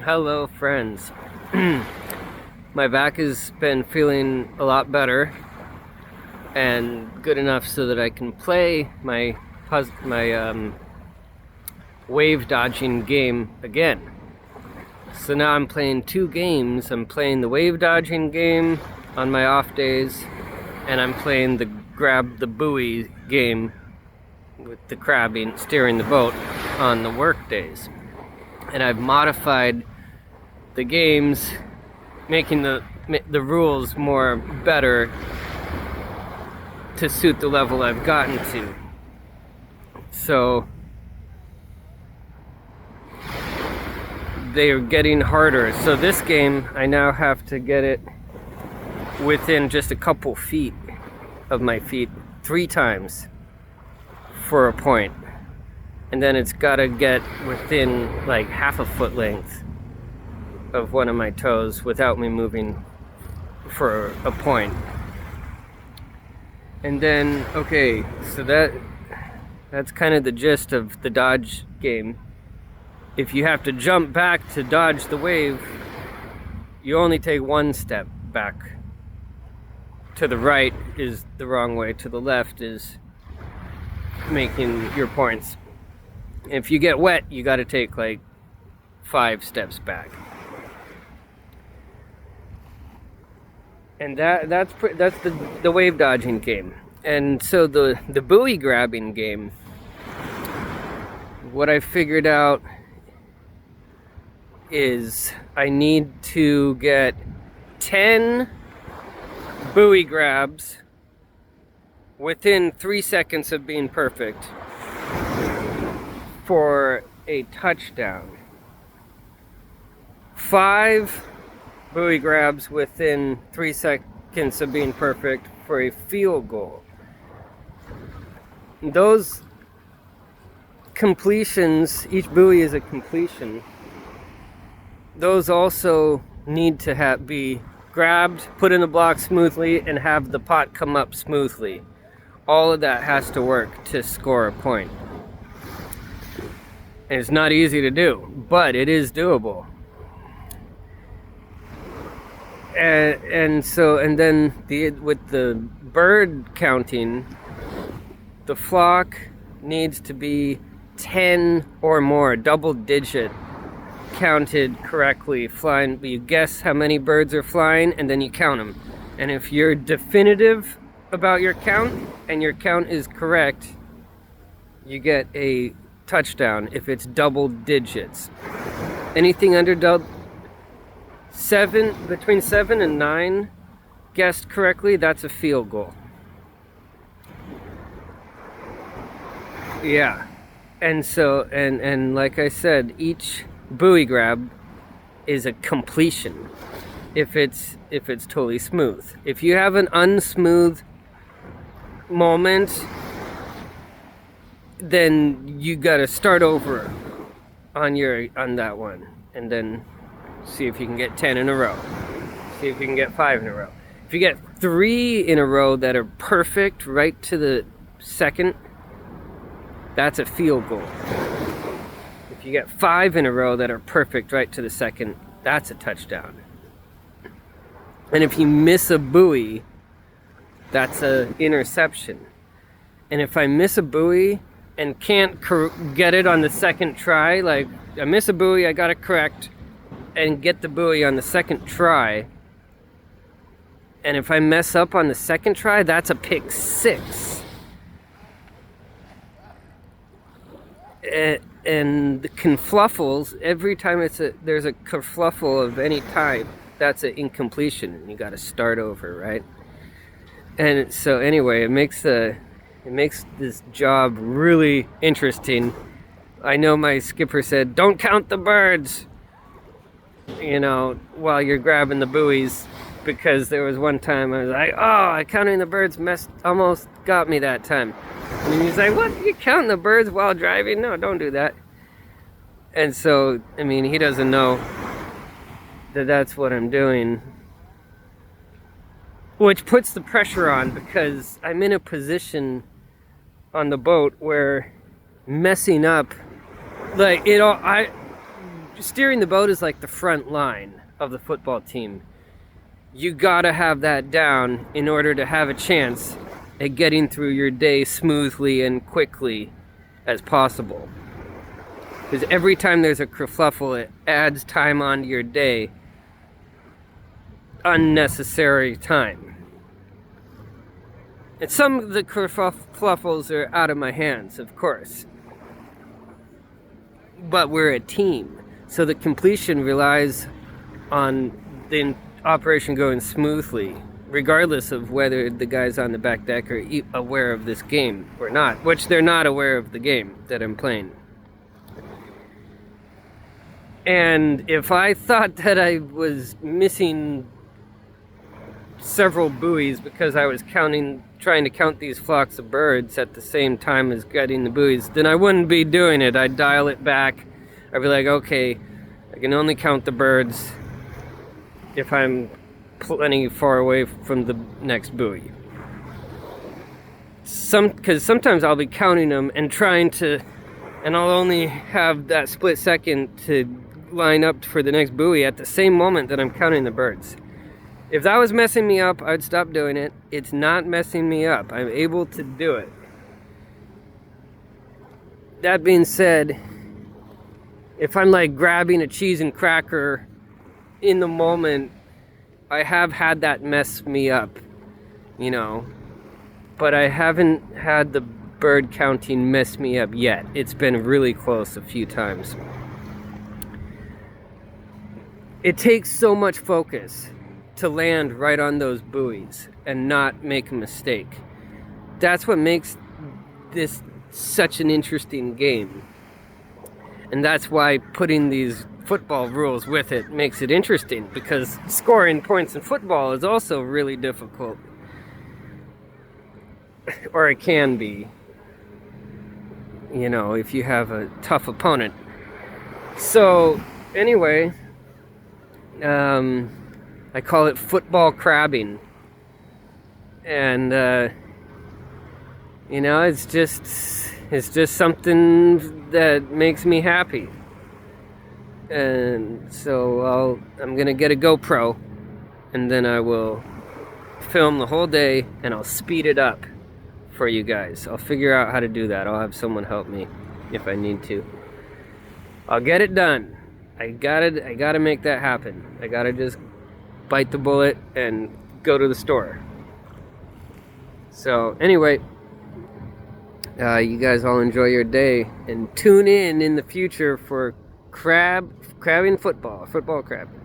Hello, friends. My back has been feeling a lot better and good enough so that I can play my wave dodging game again. So now I'm playing two games. I'm playing the wave dodging game on my off days, and I'm playing the grab the buoy game with the crabbing, steering the boat on the work days. And I've modified the games, making the rules more better to suit the level I've gotten to. So they are getting harder. So this game, I now have to get it within just a couple feet of my feet 3 times for a point. And then it's got to get within like half a foot length of one of my toes without me moving for a point. And then, okay, so that's kind of the gist of the dodge game. If you have to jump back to dodge the wave, you only take 1 step back. To the right is the wrong way, to the left is making your points. If you get wet, you got to take like 5 steps back. And that's the wave dodging game. And so the buoy grabbing game, what I figured out is I need to get 10 buoy grabs within 3 seconds of being perfect for a touchdown. 5 buoy grabs within 3 seconds of being perfect for a field goal. Those completions, each buoy is a completion. Those also need to be grabbed, put in the block smoothly, and have the pot come up smoothly. All of that has to work to score a point. And it's not easy to do, but it is doable. And then with the bird counting, the flock needs to be 10 or more, double digit, counted correctly, flying. You guess how many birds are flying, and then you count them. And if you're definitive about your count, and your count is correct, you get a touchdown if it's double digits. Anything under between 7 and 9 guessed correctly, that's a field goal. Yeah. And so, and like I said, each buoy grab is a completion if it's totally smooth. If you have an unsmooth moment, then you gotta start over on that one, and then see if you can get 10 in a row. See if you can get 5 in a row. If you get 3 in a row that are perfect right to the second, that's a field goal. If you get 5 in a row that are perfect right to the second, that's a touchdown. And if you miss a buoy, that's an interception. And if I miss a buoy and can't get it on the second try, like I miss a buoy, I gotta correct and get the buoy on the second try. And if I mess up on the second try, that's a pick 6. And the confluffles, every time there's a kerfluffle of any type, that's an incompletion, and you got to start over, right? And so anyway, it makes this job really interesting. I know my skipper said, "Don't count the birds," while you're grabbing the buoys, because there was one time I was like, "Oh, counting the birds almost got me that time." And he's like, "What? You counting the birds while driving? No, don't do that." And so, I mean, he doesn't know that that's what I'm doing, which puts the pressure on, because I'm in a position on the boat where messing up, like, steering the boat is like the front line of the football team. You gotta have that down in order to have a chance at getting through your day smoothly and quickly as possible. Because every time there's a kerfluffle, it adds time onto your day. Unnecessary time. And some of the kerfluffles are out of my hands, of course. But we're a team. So the completion relies on the operation going smoothly, regardless of whether the guys on the back deck are aware of this game or not, which they're not aware of the game that I'm playing. And if I thought that I was missing several buoys because I was trying to count these flocks of birds at the same time as getting the buoys, then I wouldn't be doing it. I'd dial it back. I'd be like, okay, I can only count the birds if I'm plenty far away from the next buoy. Because sometimes I'll be counting them and and I'll only have that split second to line up for the next buoy at the same moment that I'm counting the birds. If that was messing me up, I'd stop doing it. It's not messing me up. I'm able to do it. That being said, if I'm like grabbing a cheese and cracker in the moment, I have had that mess me up, you know, but I haven't had the bird counting mess me up yet. It's been really close a few times. It takes so much focus to land right on those buoys and not make a mistake. That's what makes this such an interesting game. And that's why putting these football rules with it makes it interesting, because scoring points in football is also really difficult. Or it can be, you know, if you have a tough opponent. So, anyway, I call it football crabbing. And, you know, it's just something that makes me happy. And so I'm going to get a GoPro, and then I will film the whole day, and I'll speed it up for you guys. I'll figure out how to do that. I'll have someone help me if I need to. I'll get it done. I gotta make that happen. I gotta just bite the bullet and go to the store. So anyway, you guys all enjoy your day, and tune in the future for crabbing football crabbing.